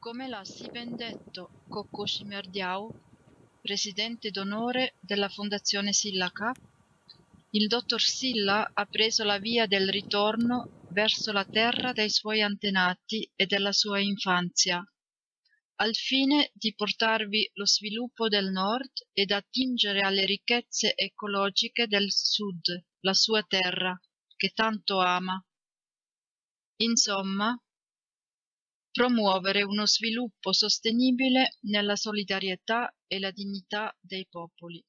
Come l'ha sì ben detto Coco Cimerdiao, presidente d'onore della Fondazione Silla K, il dottor Silla ha preso la via del ritorno verso la terra dei suoi antenati e della sua infanzia, al fine di portarvi lo sviluppo del Nord ed attingere alle ricchezze ecologiche del Sud, la sua terra, che tanto ama. Insomma, promuovere uno sviluppo sostenibile nella solidarietà e la dignità dei popoli.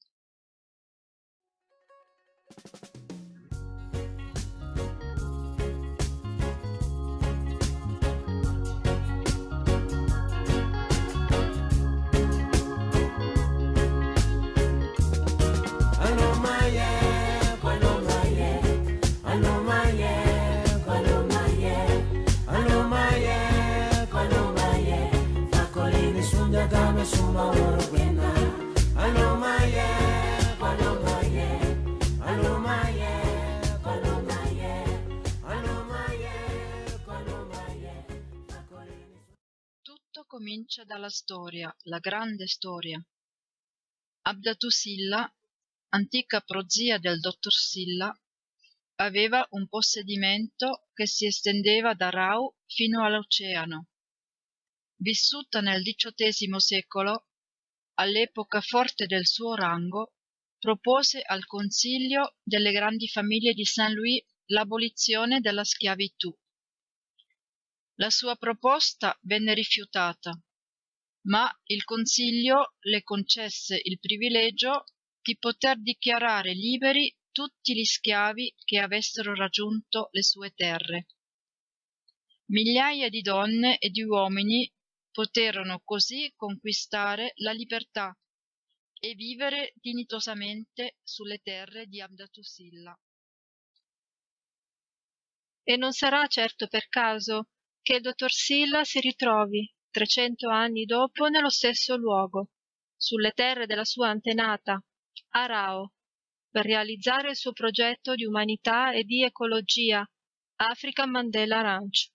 Tutto comincia dalla storia, la grande storia. Abdatu Silla, antica prozia del dottor Silla, aveva un possedimento che si estendeva da Rau fino all'oceano. Vissuta nel XVIII secolo, all'epoca forte del suo rango, propose al Consiglio delle grandi famiglie di Saint-Louis l'abolizione della schiavitù. La sua proposta venne rifiutata, ma il Consiglio le concesse il privilegio di poter dichiarare liberi tutti gli schiavi che avessero raggiunto le sue terre. Migliaia di donne e di uomini poterono così conquistare la libertà e vivere dignitosamente sulle terre di Abdatu Silla. E non sarà certo per caso che il dottor Silla si ritrovi, 300 anni dopo, nello stesso luogo, sulle terre della sua antenata, a Rao, per realizzare il suo progetto di umanità e di ecologia, African Mandela Ranch.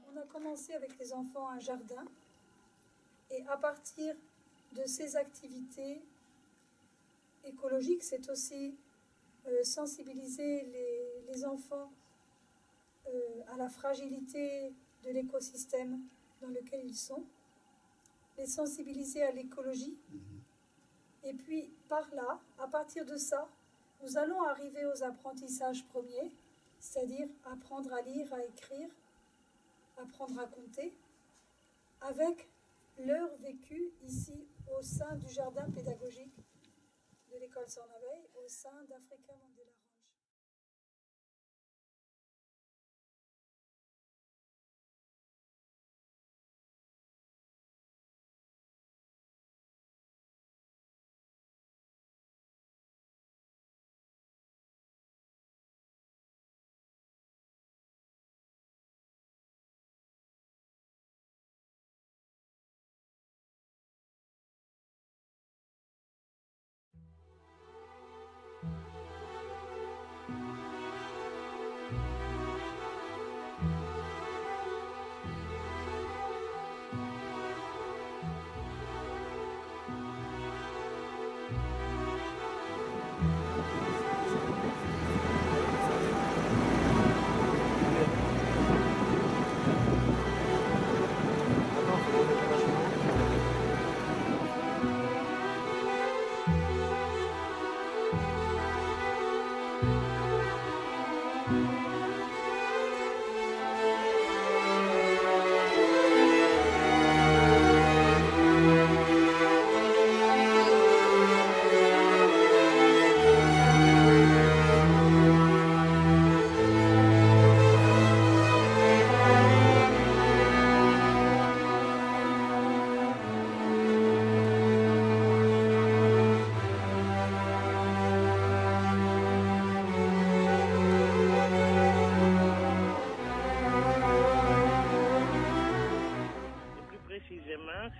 On a commencé avec les enfants un jardin et à partir de ces activités écologiques, c'est aussi sensibiliser les enfants à la fragilité de l'écosystème dans lequel ils sont, les sensibiliser à l'écologie. Et puis par là, à partir de ça, nous allons arriver aux apprentissages premiers, c'est-à-dire apprendre à lire, à écrire, apprendre à compter avec leur vécu ici au sein du jardin pédagogique de l'école Sornaveil, au sein d'Africa Mandela Ranch.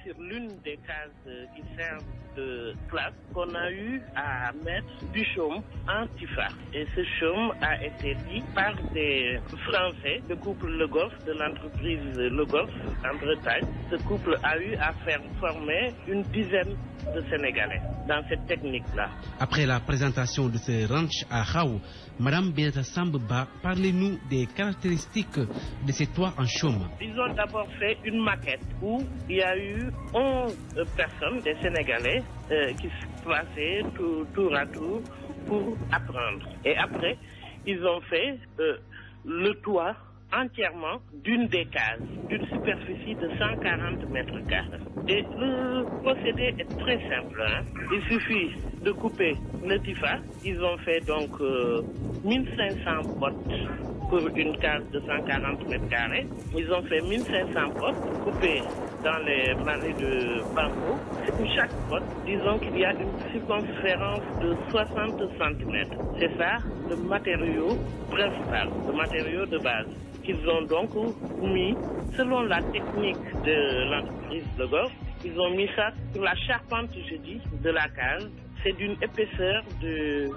Sur l'une des cases qui servent de classe, qu'on a eu à mettre du chaume en tifa. Et ce chaume a été dit par des Français, le couple Le Goff, de l'entreprise Le Goff en Bretagne. Ce couple a eu à faire former une dizaine de Sénégalais dans cette technique-là. Après la présentation de ce ranch à Khao, Madame Binata Samb Ba, parlez-nous des caractéristiques de ces toits en chaume. Ils ont d'abord fait une maquette où il y a eu 11 personnes, des Sénégalais, qui se plaçaient tour à tour pour apprendre. Et après, ils ont fait le toit entièrement d'une des cases, d'une superficie de 140 mètres carrés. Et le procédé est très simple. Il suffit de couper le tifa. Ils ont fait donc 1500 potes pour une case de 140 mètres carrés. Ils ont fait 1500 potes coupés dans les marais de bambou. Pour chaque pote, disons qu'il y a une circonférence de 60 cm. C'est ça le matériau principal, le matériau de base. Ils ont donc mis, selon la technique de l'entreprise Le Goff, ils ont mis ça sur la charpente, je dis, de la case. C'est d'une épaisseur de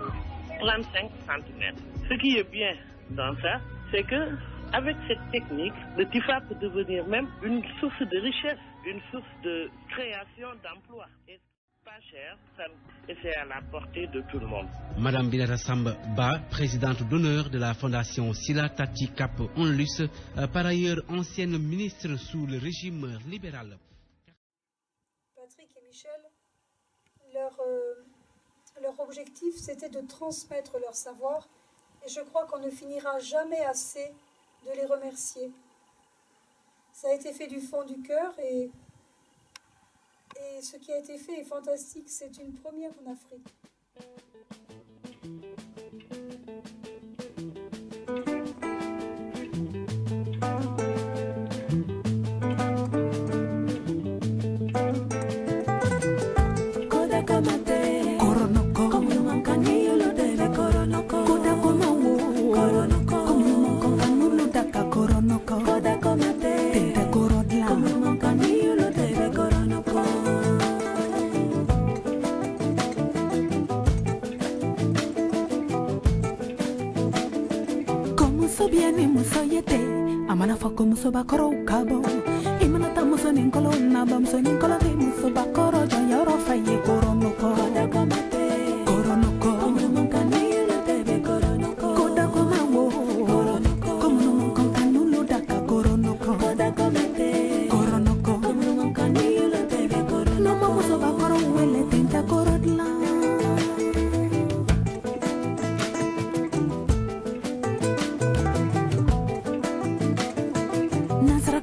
35 cm. Ce qui est bien dans ça, c'est que avec cette technique, le tifa peut devenir même une source de richesse, une source de création d'emplois. Et pas cher, et c'est à la portée de tout le monde. Madame Binata Samb Ba, présidente d'honneur de la fondation Sila Tati Cap Onlus, par ailleurs ancienne ministre sous le régime libéral. Patrick et Michel, leur objectif, c'était de transmettre leur savoir, et je crois qu'on ne finira jamais assez de les remercier. Ça a été fait du fond du cœur, et ce qui a été fait est fantastique. C'est une première en Afrique. Muso bakoro ukabo imana ta muso ninkolo naba muso ninkolo te muso bakoro janyoro faye koronoko koronoko komunumankani lutebe koronoko koda komawo koronoko komunumankani ludaka koronoko koda komete koronoko komunumankani lutebe koronoko no muso bakoro wele tinta korodla. Nazra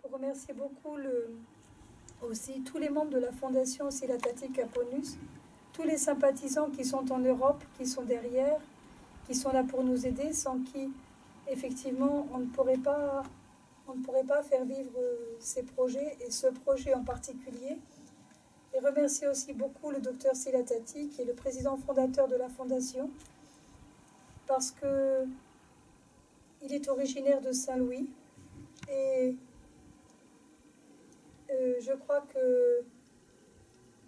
pour remercier beaucoup aussi tous les membres de la Fondation Sila Tati Kaponus, tous les sympathisants qui sont en Europe, qui sont derrière, qui sont là pour nous aider, sans qui, effectivement, on ne pourrait pas faire vivre ces projets, et ce projet en particulier. Et remercier aussi beaucoup le docteur Sila Tati, qui est le président fondateur de la Fondation, parce que il est originaire de Saint-Louis, et je crois que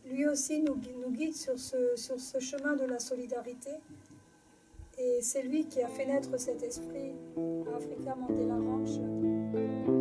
lui aussi nous guide sur ce chemin de la solidarité. Et c'est lui qui a fait naître cet esprit à Africa Mandela Ranch.